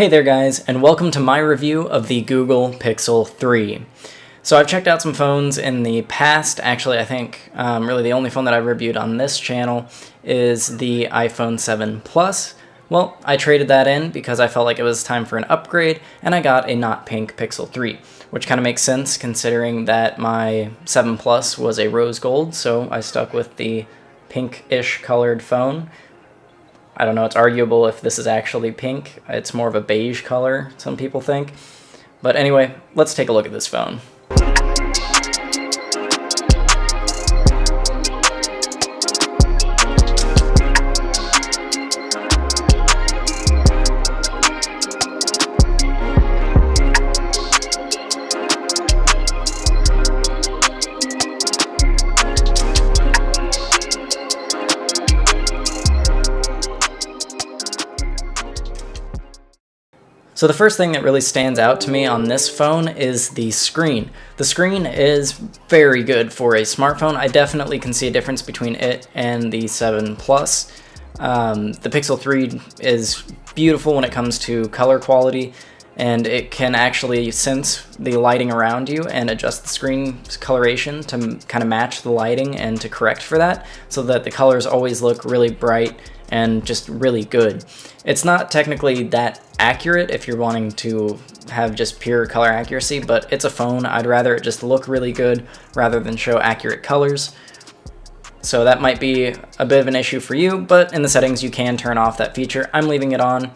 Hey there guys, and welcome to my review of the Google Pixel 3. So I've checked out some phones in the past. Actually, I think really the only phone that I've reviewed on this channel is the iPhone 7 Plus. Well, I traded that in because I felt like it was time for an upgrade, and I got a not pink Pixel 3, which kind of makes sense considering that my 7 Plus was a rose gold, so I stuck with the pink-ish colored phone. I don't know, it's arguable if this is actually pink. It's more of a beige color, some people think. But anyway, let's take a look at this phone. So the first thing that really stands out to me on this phone is the screen. The screen is very good for a smartphone. I definitely can see a difference between it and the 7 Plus. The Pixel 3 is beautiful when it comes to color quality, and it can actually sense the lighting around you and adjust the screen's coloration to kind of match the lighting and to correct for that, so that the colors always look really bright and just really good. It's not technically that accurate if you're wanting to have just pure color accuracy, but it's a phone. I'd rather it just look really good rather than show accurate colors. So that might be a bit of an issue for you, but in the settings you can turn off that feature. I'm leaving it on.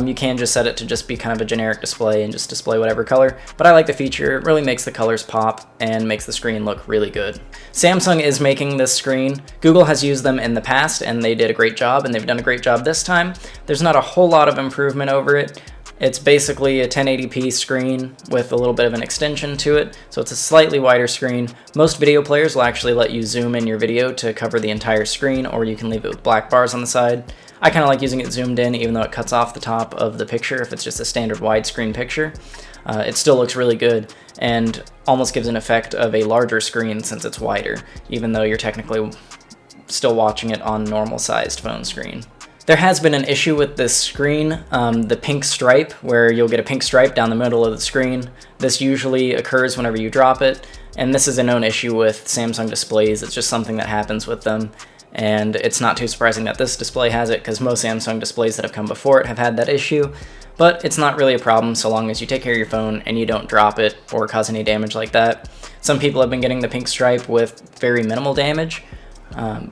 You can just set it to just be kind of a generic display and just display whatever color, but I like the feature. It really makes the colors pop and makes the screen look really good. Samsung is making this screen. Google has used them in the past and they did a great job, and they've done a great job this time. There's not a whole lot of improvement over it. It's basically a 1080p screen with a little bit of an extension to it, so it's a slightly wider screen. Most video players will actually let you zoom in your video to cover the entire screen, or you can leave it with black bars on the side. I kind of like using it zoomed in, even though it cuts off the top of the picture if it's just a standard widescreen picture. It still looks really good and almost gives an effect of a larger screen since it's wider, even though you're technically still watching it on normal sized phone screen. There has been an issue with this screen, the pink stripe, where you'll get a pink stripe down the middle of the screen. This usually occurs whenever you drop it, and this is a known issue with Samsung displays. It's just something that happens with them, and it's not too surprising that this display has it, because most Samsung displays that have come before it have had that issue. But it's not really a problem so long as you take care of your phone and you don't drop it or cause any damage like that. Some people have been getting the pink stripe with very minimal damage,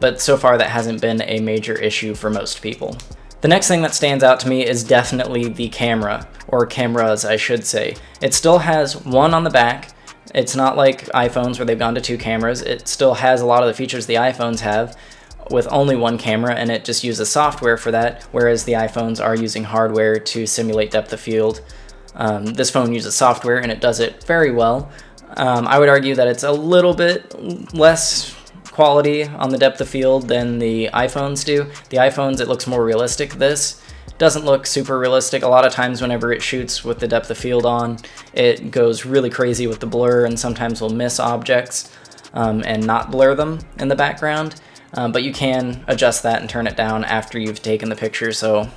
but so far that hasn't been a major issue for most people. The next thing that stands out to me is definitely the camera, or cameras I should say. It still has one on the back. It's not like iPhones where they've gone to two cameras. It still has a lot of the features the iPhones have with only one camera, and it just uses software for that, whereas the iPhones are using hardware to simulate depth of field. This phone uses software and it does it very well. I would argue that it's a little bit less quality on the depth of field than the iPhones do. The iPhones, it looks more realistic. This doesn't look super realistic. A lot of times whenever it shoots with the depth of field on, it goes really crazy with the blur and sometimes will miss objects and not blur them in the background. But you can adjust that and turn it down after you've taken the picture, so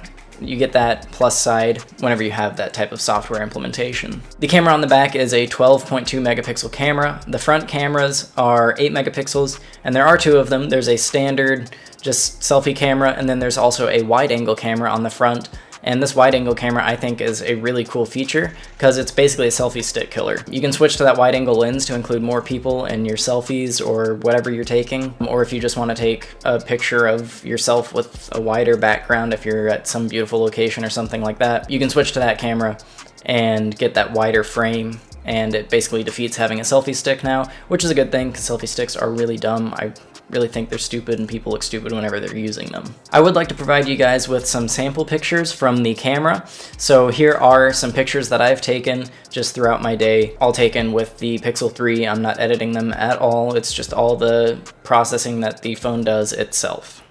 you get that plus side whenever you have that type of software implementation. The camera on the back is a 12.2 megapixel camera. The front cameras are 8 megapixels, and there are two of them. There's a standard just selfie camera, and then there's also a wide angle camera on the front. And this wide angle camera I think is a really cool feature because it's basically a selfie stick killer. You can switch to that wide angle lens to include more people in your selfies or whatever you're taking, or if you just want to take a picture of yourself with a wider background if you're at some beautiful location or something like that, you can switch to that camera and get that wider frame, and it basically defeats having a selfie stick now, which is a good thing because selfie sticks are really dumb. I really think they're stupid and people look stupid whenever they're using them. I would like to provide you guys with some sample pictures from the camera. So here are some pictures that I've taken just throughout my day, all taken with the Pixel 3. I'm not editing them at all. It's just all the processing that the phone does itself.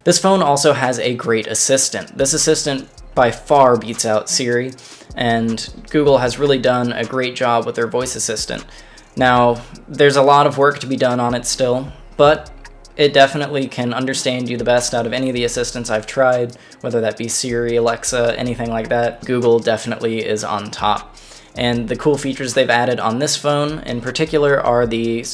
This phone also has a great assistant. This assistant by far beats out Siri, and Google has really done a great job with their voice assistant. Now, there's a lot of work to be done on it still, but it definitely can understand you the best out of any of the assistants I've tried, whether that be Siri, Alexa, anything like that. Google definitely is on top. And the cool features they've added on this phone in particular are the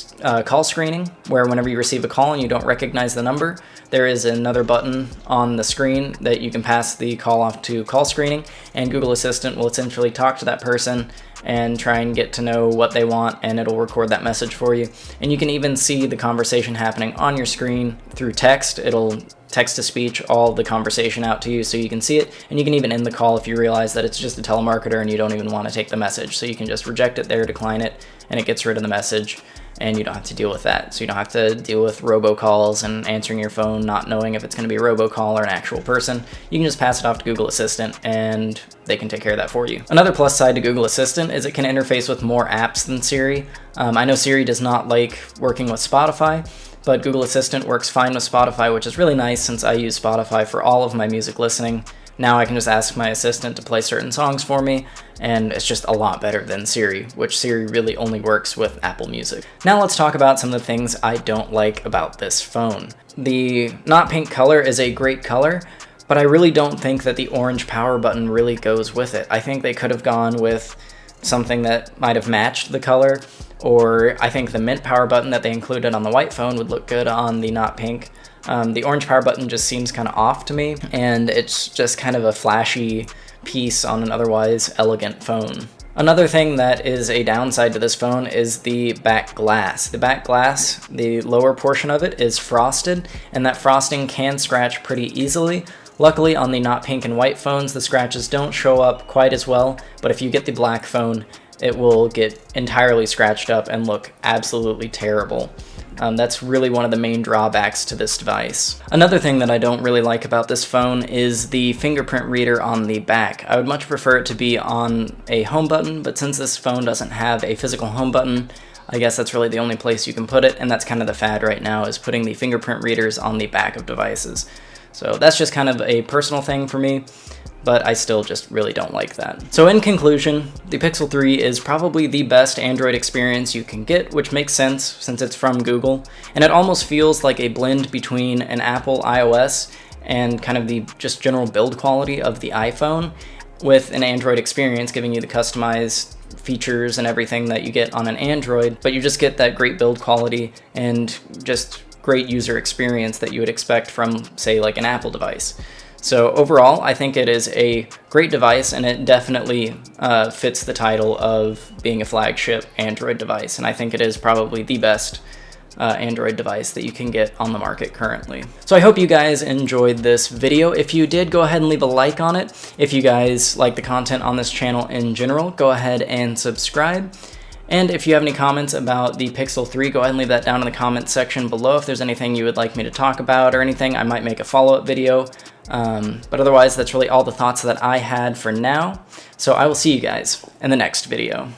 call screening, where whenever you receive a call and you don't recognize the number, there is another button on the screen that you can pass the call off to call screening, and Google Assistant will essentially talk to that person and try and get to know what they want, and it'll record that message for you. And you can even see the conversation happening on your screen through text. It'll text-to-speech all the conversation out to you so you can see it, and you can even end the call if you realize that it's just a telemarketer and you don't even want to take the message. So you can just reject it there, decline it, and it gets rid of the message, and you don't have to deal with that. So you don't have to deal with robocalls and answering your phone, not knowing if it's going to be a robocall or an actual person. You can just pass it off to Google Assistant and they can take care of that for you. Another plus side to Google Assistant is it can interface with more apps than Siri. I know Siri does not like working with Spotify, but Google Assistant works fine with Spotify, which is really nice since I use Spotify for all of my music listening. Now I can just ask my assistant to play certain songs for me, and it's just a lot better than Siri, which Siri really only works with Apple Music. Now let's talk about some of the things I don't like about this phone. The not pink color is a great color, but I really don't think that the orange power button really goes with it. I think they could have gone with something that might have matched the color, or I think the mint power button that they included on the white phone would look good on the not pink. The orange power button just seems kind of off to me, and it's just kind of a flashy piece on an otherwise elegant phone. Another thing that is a downside to this phone is the back glass. The back glass, the lower portion of it, is frosted, and that frosting can scratch pretty easily. Luckily, on the not pink and white phones, the scratches don't show up quite as well, but if you get the black phone, it will get entirely scratched up and look absolutely terrible. That's really one of the main drawbacks to this device. Another thing that I don't really like about this phone is the fingerprint reader on the back. I would much prefer it to be on a home button, but since this phone doesn't have a physical home button, I guess that's really the only place you can put it, and that's kind of the fad right now, is putting the fingerprint readers on the back of devices. So that's just kind of a personal thing for me, but I still just really don't like that. So in conclusion, the Pixel 3 is probably the best Android experience you can get, which makes sense since it's from Google, and it almost feels like a blend between an Apple iOS and kind of the just general build quality of the iPhone, with an Android experience giving you the customized features and everything that you get on an Android, but you just get that great build quality and just great user experience that you would expect from, say, like an Apple device. So overall, I think it is a great device, and it definitely fits the title of being a flagship Android device, and I think it is probably the best Android device that you can get on the market currently. So I hope you guys enjoyed this video. If you did, go ahead and leave a like on it. If you guys like the content on this channel in general, go ahead and subscribe. And if you have any comments about the Pixel 3, go ahead and leave that down in the comments section below. If there's anything you would like me to talk about or anything, I might make a follow-up video. But otherwise, that's really all the thoughts that I had for now. So I will see you guys in the next video.